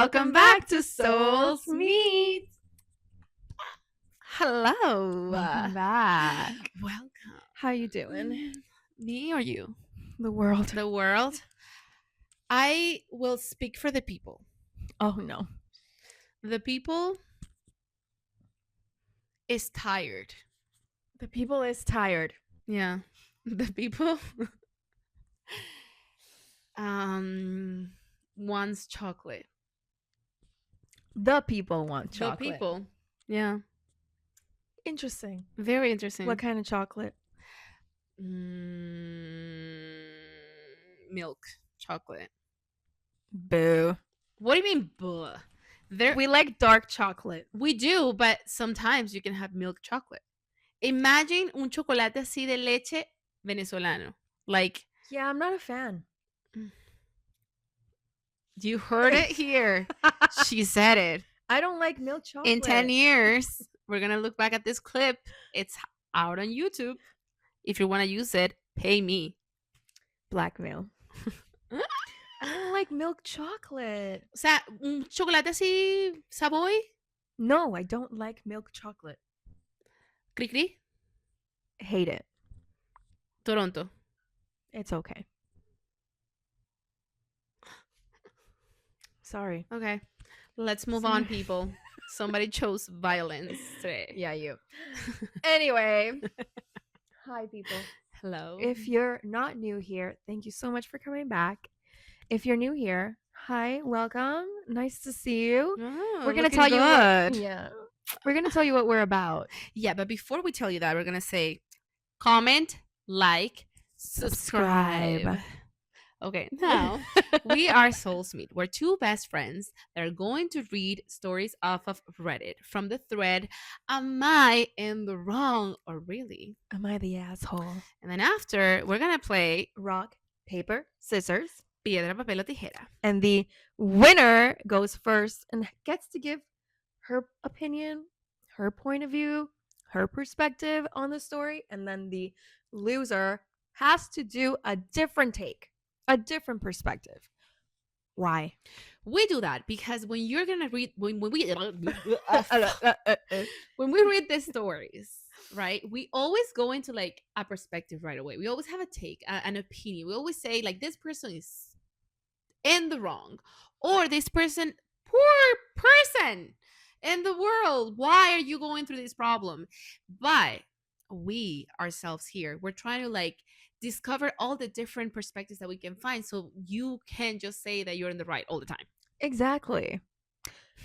Welcome back to Souls Meet. Hello. Welcome back. Welcome. How you doing? Me or you? The world. The world. I will speak for the people. Oh no. The people is tired. The people is tired. Yeah. The people wants chocolate. The people want chocolate. The people. Yeah. Interesting. Very interesting. What kind of chocolate? Milk chocolate. Boo. What do you mean, buh? We like dark chocolate. We do, but sometimes you can have milk chocolate. Imagine un chocolate así de leche venezolano. Like, yeah, I'm not a fan. You heard it here. She said it. I don't like milk chocolate. In 10 years, we're going to look back at this clip. It's out on YouTube. If you want to use it, pay me. Blackmail. I don't like milk chocolate. O sea, un chocolate así, Savoy? No, I don't like milk chocolate. Cri-cri? Hate it. Toronto. It's okay. Sorry. Okay. Let's move on, people. Somebody chose violence today. Yeah, you. Anyway. Hi, people. Hello. If you're not new here, thank you so much for coming back. If you're new here, hi, welcome. Nice to see you. Oh, we're going to tell you we're going to tell you what we're about. Yeah, but before we tell you that, we're going to say comment, like, subscribe. Okay, now we are Souls Meet. We're two best friends that are going to read stories off of Reddit from the thread, Am I in the wrong or really? Am I the asshole? And then after, we're going to play rock, paper, scissors, piedra, papel o tijera. And the winner goes first and gets to give her opinion, her point of view, her perspective on the story. And then the loser has to do a different take. A different perspective. Why? We do that because when you're gonna read when we read the stories, right? We always go into like a perspective right away. We always have a take, an opinion. We always say like this person is in the wrong, or this person, poor person in the world. Why are you going through this problem? But we ourselves here, we're trying to like discover all the different perspectives that we can find so you can just say that you're in the right all the time. Exactly.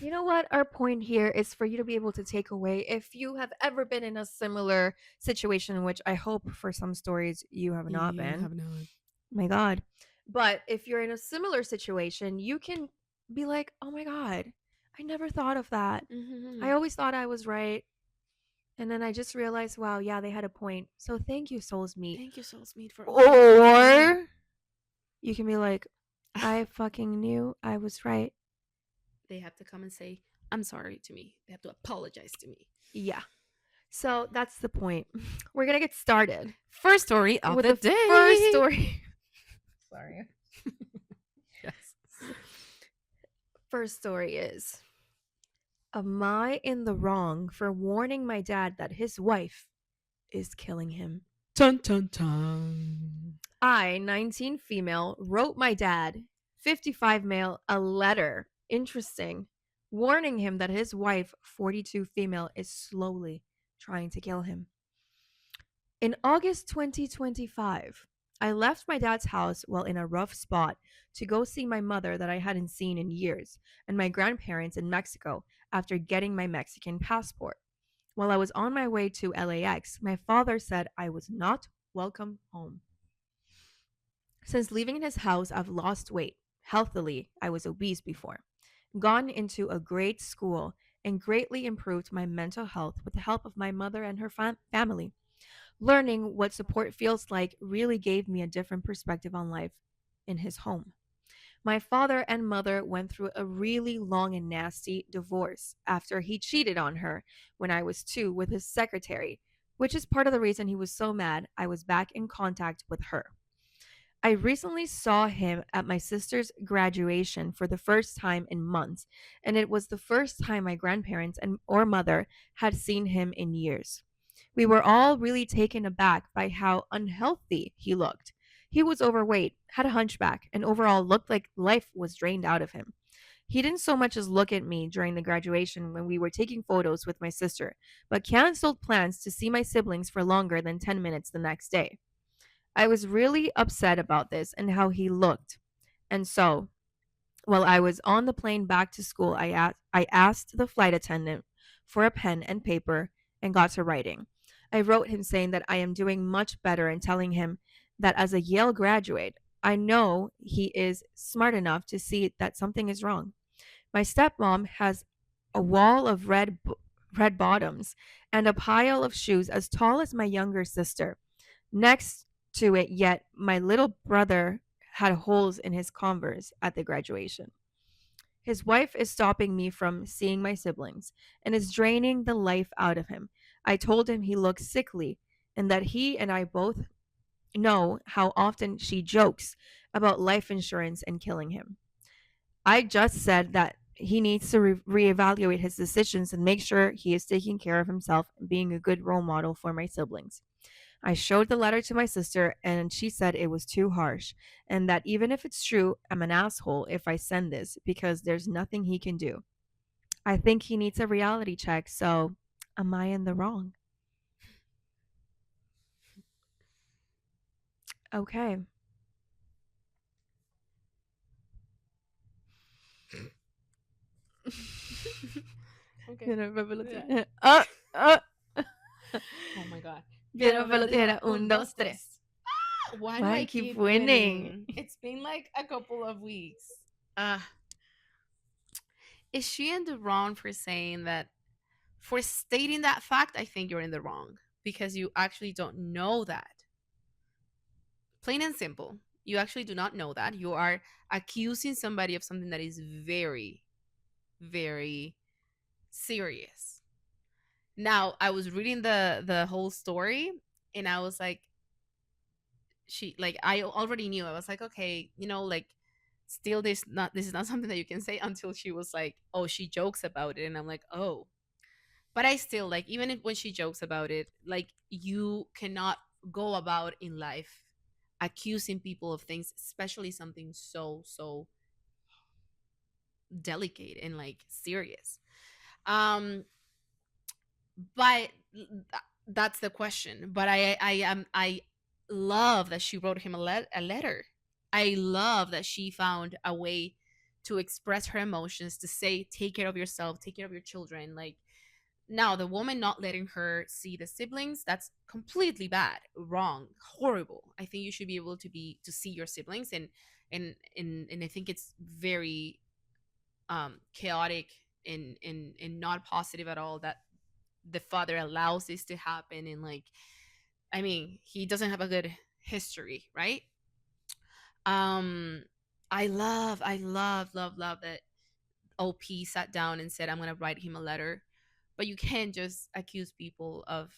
You know what? Our point here is for you to be able to take away if you have ever been in a similar situation, which I hope for some stories you have not been. Have not. My God. But if you're in a similar situation, you can be like, oh my God, I never thought of that. Mm-hmm. I always thought I was right. And then I just realized, wow, yeah, they had a point. So thank you, Souls Meet. Thank you, Souls Meet, for. Or you can be like, I fucking knew I was right. They have to come and say, I'm sorry to me. They have to apologize to me. Yeah. So that's the point. We're going to get started. First story of with the day. First story. Sorry. Yes. First story is, am I in the wrong for warning my dad that his wife is killing him? Dun, dun, dun. I, 19 female, wrote my dad, 55 male, a letter. Interesting. Warning him that his wife, 42 female, is slowly trying to kill him. In August 2025, I left my dad's house while in a rough spot to go see my mother that I hadn't seen in years and my grandparents in Mexico after getting my Mexican passport. While I was on my way to LAX, my father said I was not welcome home. Since leaving his house, I've lost weight. Healthily, I was obese before. Gone into a great school and greatly improved my mental health with the help of my mother and her family. Learning what support feels like really gave me a different perspective on life in his home. My father and mother went through a really long and nasty divorce after he cheated on her when I was 2 with his secretary, which is part of the reason he was so mad I was back in contact with her. I recently saw him at my sister's graduation for the first time in months, and it was the first time my grandparents and or mother had seen him in years. We were all really taken aback by how unhealthy he looked. He was overweight, had a hunchback, and overall looked like life was drained out of him. He didn't so much as look at me during the graduation when we were taking photos with my sister, but canceled plans to see my siblings for longer than 10 minutes the next day. I was really upset about this and how he looked. And so, while I was on the plane back to school, I asked the flight attendant for a pen and paper and got to writing. I wrote him saying that I am doing much better and telling him that as a Yale graduate, I know he is smart enough to see that something is wrong. My stepmom has a wall of red bottoms and a pile of shoes as tall as my younger sister. Next to it, yet my little brother had holes in his Converse at the graduation. His wife is stopping me from seeing my siblings and is draining the life out of him. I told him he looks sickly and that he and I both know how often she jokes about life insurance and killing him. I just said that he needs to reevaluate his decisions and make sure he is taking care of himself and being a good role model for my siblings. I showed the letter to my sister and she said it was too harsh and that even if it's true, I'm an asshole if I send this because there's nothing he can do. I think he needs a reality check, so am I in the wrong? Okay. Okay. Piedra, papel o Yeah. tijera. Ah. Oh my god. Piedra, Piedra, papel papel, o tijera. tijera. Un, Un, dos, dos, tres. tres. Why do Why I I keep keep winning? winning? It's been like a couple of weeks. Uh, is she in the wrong for saying that? For stating that fact, I think you're in the wrong because you actually don't know that. Plain and simple. You actually do not know that. You are accusing somebody of something that is very, very serious. Now, I was reading the whole story and I was like, she like I already knew. I was like, okay, like still this is not something that you can say until she was like, oh, she jokes about it and I'm like, oh. But I still like even if when she jokes about it, like you cannot go about in life accusing people of things, especially something so delicate and like serious. Um but that's the question. But I love that she wrote him a letter. I love that she found a way to express her emotions, to say take care of yourself, take care of your children. Like now the woman not letting her see the siblings, that's completely bad, wrong, horrible. I think you should be able to see your siblings, and I think it's very chaotic and not positive at all that the father allows this to happen. And like, I mean, he doesn't have a good history, right? um I love that OP sat down and said, I'm gonna write him a letter. But you can't just accuse people of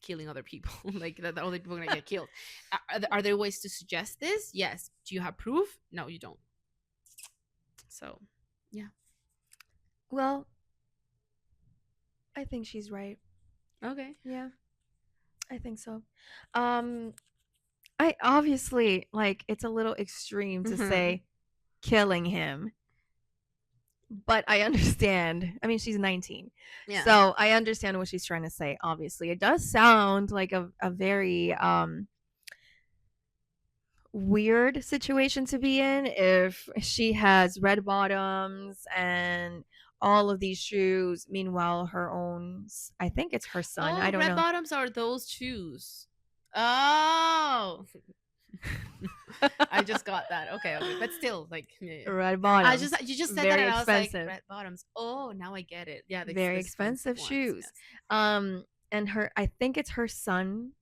killing other people like that other people are gonna get killed. Are there ways to suggest this? Yes. Do you have proof? No, you don't. So yeah. Well, I think she's right. Okay. Yeah, I think so. Um, I obviously like it's a little extreme to Mm-hmm. say killing him, but I understand. I mean, she's 19. Yeah. So I understand what she's trying to say. Obviously, it does sound like a very weird situation to be in if she has red bottoms and all of these shoes. Meanwhile, her own, I think it's her son. I Oh, don't red know. bottoms are those shoes. Oh, I just got that. Okay, okay, but still, like, yeah. Red I just bottoms, you just said that, very and I was like, expensive. red bottoms. Oh, now I get it. Yeah, Very the expensive expensive ones. shoes. Yes. And her, I think it's her son,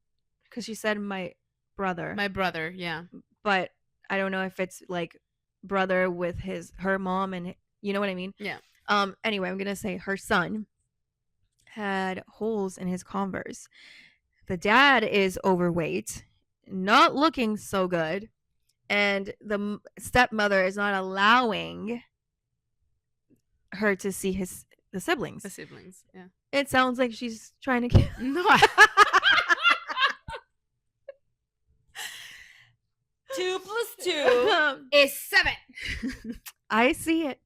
because she said my brother, My brother. Yeah. but I don't know if it's like brother with her mom, and you know what I mean. Yeah. Anyway, I'm gonna say her son had holes in his Converse. The dad is overweight, not looking so good, and the stepmother is not allowing her to see the The siblings. siblings. Yeah. It sounds like she's trying to kill. No. 2 plus 2 is 7. I see it.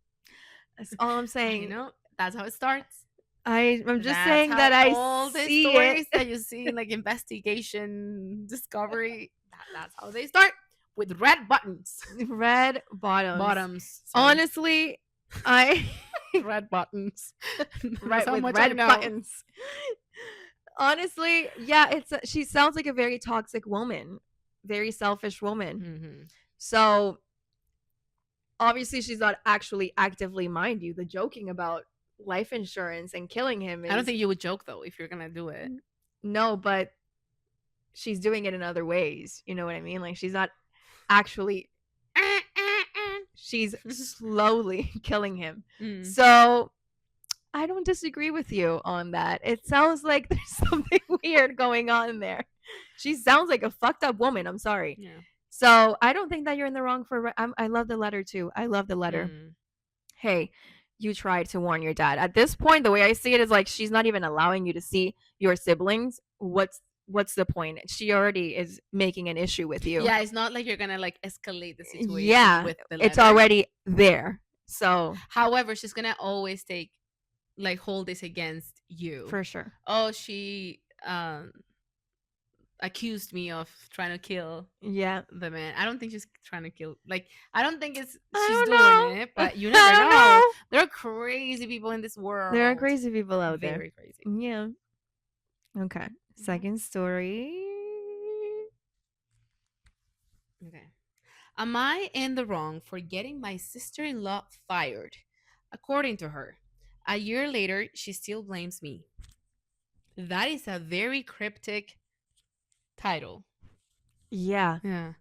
That's all I'm I saying. know. That's how it starts. I'm just That's saying that how I all the see it. stories that you see in like investigation, discovery, that's how they start with red buttons. Red bottoms. Bottoms. Sorry. Honestly, I Red buttons. That's right how with much I red know. buttons. Honestly, yeah, she sounds like a very toxic woman, very selfish woman. Mm-hmm. So obviously she's not actually actively, mind you, the joking about life insurance and killing him is I don't think you would joke though if you're gonna do it. no, but she's doing it in other ways. You know what I mean? Like she's not actually she's slowly killing him. Mm. So I don't disagree with you on that. It sounds like there's something weird going on there. She sounds like a fucked up woman. I'm sorry. Yeah. So I don't think that you're in the wrong for. I love the letter too. I love the letter. Mm. Hey, you tried to warn your dad. At this point, the way I see it is like she's not even allowing you to see your siblings. What's the point? She already is making an issue with you. Yeah, it's not like you're gonna like escalate the situation Yeah, with the letter. it's already there. So However, she's gonna always hold this against you. for sure. Oh, she accused me of trying to kill Yeah. the man. I don't think she's trying to kill. Like, I don't think she's don't doing know. it, but you I never don't know. know. There are crazy people in this world. There are crazy people out there. Very crazy. Yeah. Okay. Second story. Okay. Am I in the wrong for getting my sister-in-law fired? According to her, a year later, she still blames me. That is a very cryptic title. Yeah. Yeah.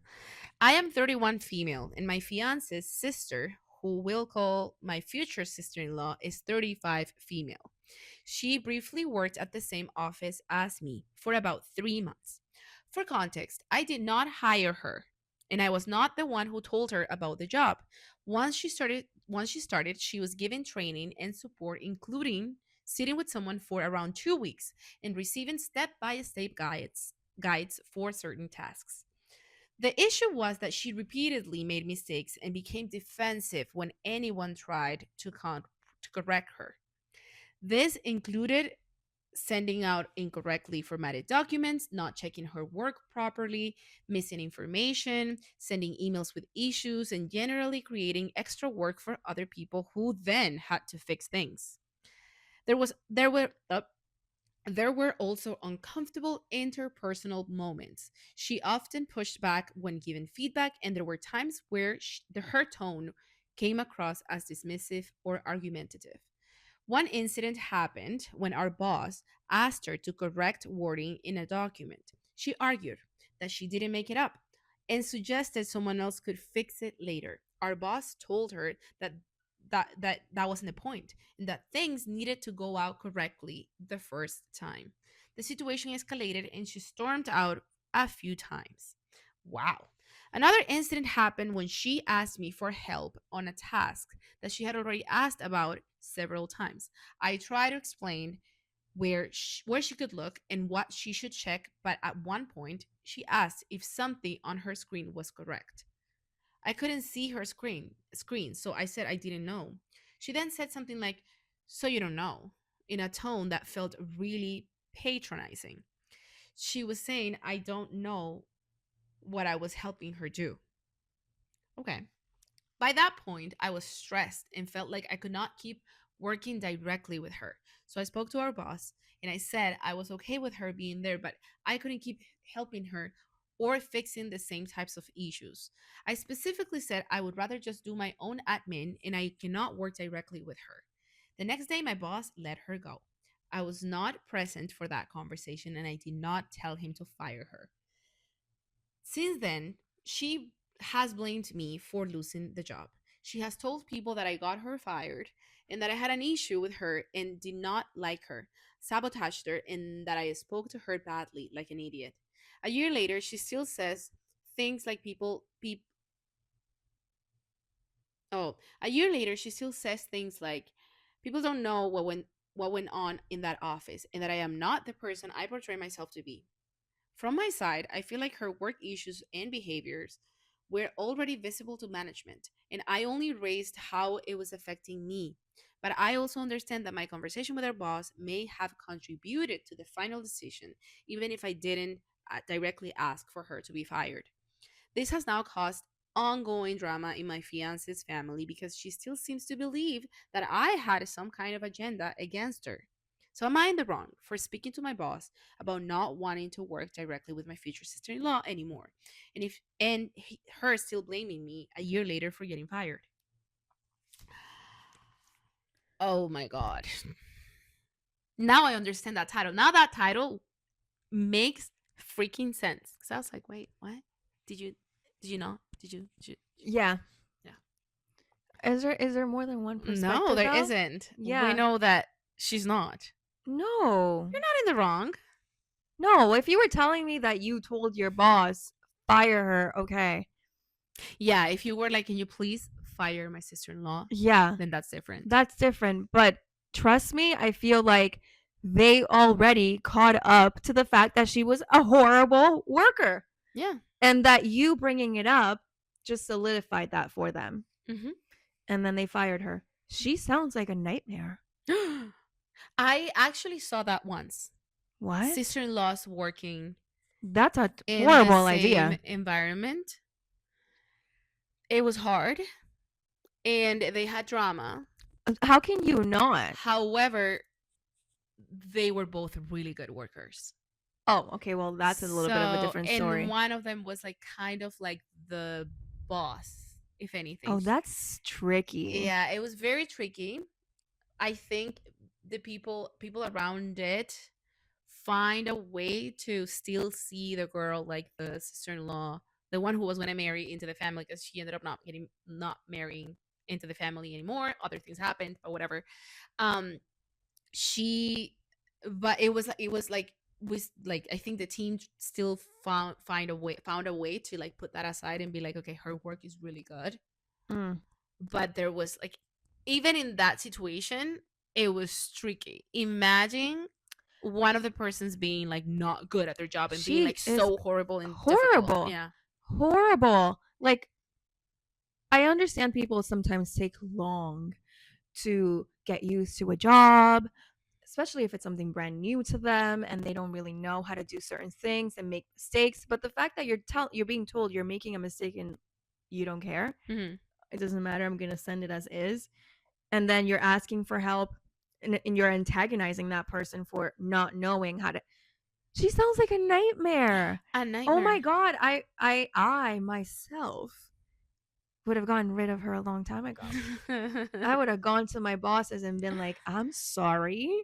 I am 31 female, and my fiance's sister, who we'll call my future sister in law, is 35 female. She briefly worked at the same office as me for about 3 months. For context, I did not hire her, and I was not the one who told her about the job. Once she started, she was given training and support, including sitting with someone for around 2 weeks and receiving step-by-step guides for certain tasks. The issue was that she repeatedly made mistakes and became defensive when anyone tried to correct her. This included sending out incorrectly formatted documents, not checking her work properly, missing information, sending emails with issues, and generally creating extra work for other people who then had to fix things. There was there were also uncomfortable interpersonal moments. She often pushed back when given feedback, and there were times where her tone came across as dismissive or argumentative. One incident happened when our boss asked her to correct wording in a document. She argued that she didn't make it up and suggested someone else could fix it later. Our boss told her that wasn't the point and that things needed to go out correctly the first time. The situation escalated and she stormed out a few times. Wow. Another incident happened when she asked me for help on a task that she had already asked about several times. I tried to explain where she could look and what she should check, but at one point she asked if something on her screen was correct. I couldn't see her screen, so I said I didn't know. She then said something like, "So you don't know," in a tone that felt really patronizing. She was saying I don't know what I was helping her do. Okay. By that point, I was stressed and felt like I could not keep working directly with her. So I spoke to our boss and I said I was okay with her being there, but I couldn't keep helping her or fixing the same types of issues. I specifically said I would rather just do my own admin and I cannot work directly with her. The next day, my boss let her go. I was not present for that conversation and I did not tell him to fire her. Since then, she has blamed me for losing the job. She has told people that I got her fired, and that I had an issue with her and did not like her, sabotaged her, and that I spoke to her badly like an idiot. A year later, she still says things like a year later, she still says things like, people don't know what went on in that office, and that I am not the person I portray myself to be. From my side, I feel like her work issues and behaviors were already visible to management, and I only raised how it was affecting me. But I also understand that my conversation with her boss may have contributed to the final decision, even if I didn't directly ask for her to be fired. This has now caused ongoing drama in my fiance's family because she still seems to believe that I had some kind of agenda against her. So am I in the wrong for speaking to my boss about not wanting to work directly with my future sister-in-law anymore? Her still blaming me a year later for getting fired. Oh my god. Now I understand that title. Now that title makes freaking sense. Cuz I was like, "Wait, what? Did you did you not? Did you Yeah. Yeah. Is there more than one No, perspective there though? isn't. We Yeah. know that she's not. No. You're not in the wrong. No, if you were telling me that you told your boss, fire her, okay. Yeah, if you were like, can you please fire my sister in law? Yeah, Then that's different. that's different. But trust me, I feel like they already caught up to the fact that she was a horrible worker. Yeah. And that you bringing it up just solidified that for them. Hmm. And then they fired her. She sounds like a nightmare. I actually saw that once. What? Sister in laws working That's a in the horrible same idea. environment. It was hard and they had drama. How can you not? However, they were both really good workers. Oh, okay. Well, that's a little bit of a So, different and story. one of them was like kind of like the boss, if anything. Oh, that's tricky. Yeah, it was very tricky. I think the people around it find a way to still see the girl like the sister-in-law, the one who was going to marry into the family, because she ended up not marrying into the family anymore. Other things happened, but whatever. Um, she, but it was like was like I think the team still found a way to like put that aside and be like, okay, her work is really good. Mm. But there was like, even in that situation, it was tricky. Imagine one of the persons being like not good at their job and being She like is so horrible and difficult. horrible. Yeah. Horrible. Like, I understand people sometimes take long to get used to a job, especially if it's something brand new to them and they don't really know how to do certain things and make mistakes. But the fact that you're being told you're making a mistake and you don't care, Hmm. it doesn't matter. I'm gonna send it as is, and then you're asking for help, and you're antagonizing that person for not knowing how to. She sounds like a nightmare. A Oh my nightmare. god, I myself would have gotten rid of her a long time ago. I would have gone to my bosses and been like, "I'm sorry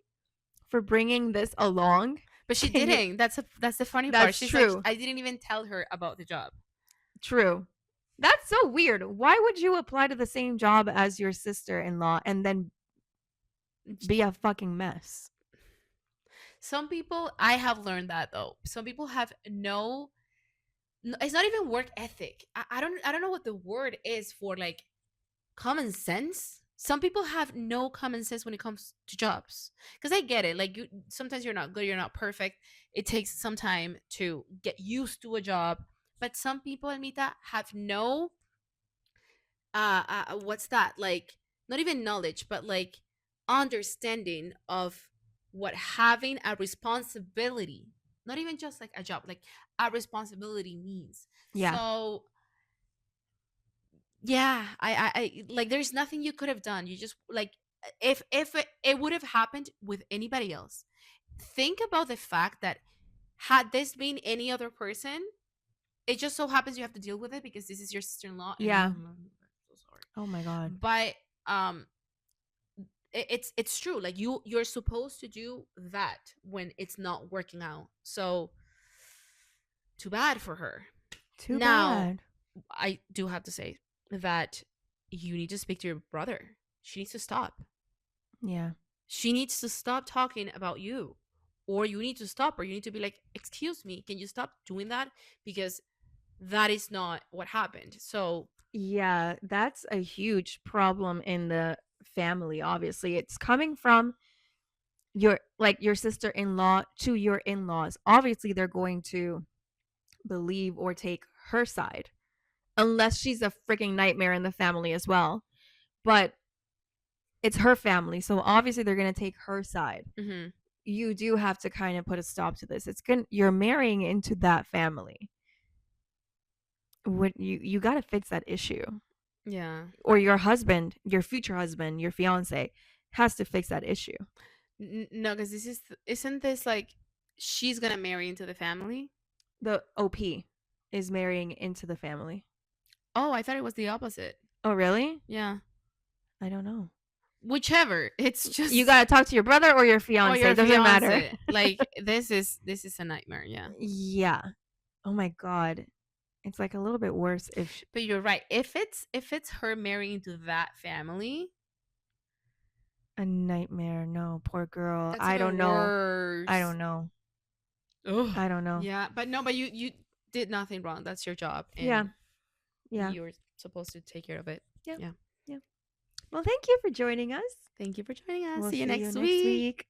for bringing this along. But she Can you?" didn't. That's the funny part. That's She's like, true. I didn't even tell her about the job. True. That's so weird. Why would you apply to the same job as your sister-in-law and then be a fucking mess? Some people, I have learned that though. Some people have it's not even work ethic. I don't know what the word is for like common sense. Some people have no common sense when it comes to jobs. Because I get it. Like, sometimes you're not good, you're not perfect. It takes some time to get used to a job. But some people, Almita, have no what's that? Like, not even knowledge, but like understanding of what having a responsibility, not even just like a job, like a responsibility means. Yeah. So yeah, I like, there's nothing you could have done. You just like, if it would have happened with anybody else. Think about the fact that had this been any other person, it just so happens you have to deal with it because this is your sister-in-law, and Yeah. I'm so sorry. Oh my god. But um it's true. Like, you're supposed to do that when it's not working out. So too bad for her. Too Now, bad. I do have to say that you need to speak to your brother. She needs to stop. Yeah. She needs to stop talking about you, or you need to stop, or you need to be like, excuse me, can you stop doing that? Because that is not what happened. So Yeah, that's a huge problem in the family, obviously. It's coming from your sister-in-law to your in-laws. Obviously, they're going to believe or take her side, unless she's a freaking nightmare in the family as well. But it's her family, so obviously they're going to take her side. mhm, You do have to kind of put a stop to this. You're marrying into that family. What you got to fix that issue. yeah. Or your husband, your future husband, your fiance has to fix that issue. No, because this is, isn't this like she's gonna marry into the family? The OP is marrying into the family. Oh, I thought it was the opposite. Oh, really? Yeah. I don't know. Whichever. It's You just, got to talk to your brother or your or fiance. your It doesn't matter. fiance. Like, this is a nightmare. Yeah. Yeah. Oh my god. It's like a little bit worse if But you're right. If it's her marrying into that family, a nightmare. No, poor girl. that's I don't even know. worse. I don't know. Ugh. I don't know. Yeah, but no, but you did nothing wrong. That's your job, Yeah. and Yeah. you're supposed to take care of it. Yeah. Yeah. Yeah. Well, thank you for joining us. Thank you for joining us. We'll See you see you next next week. week.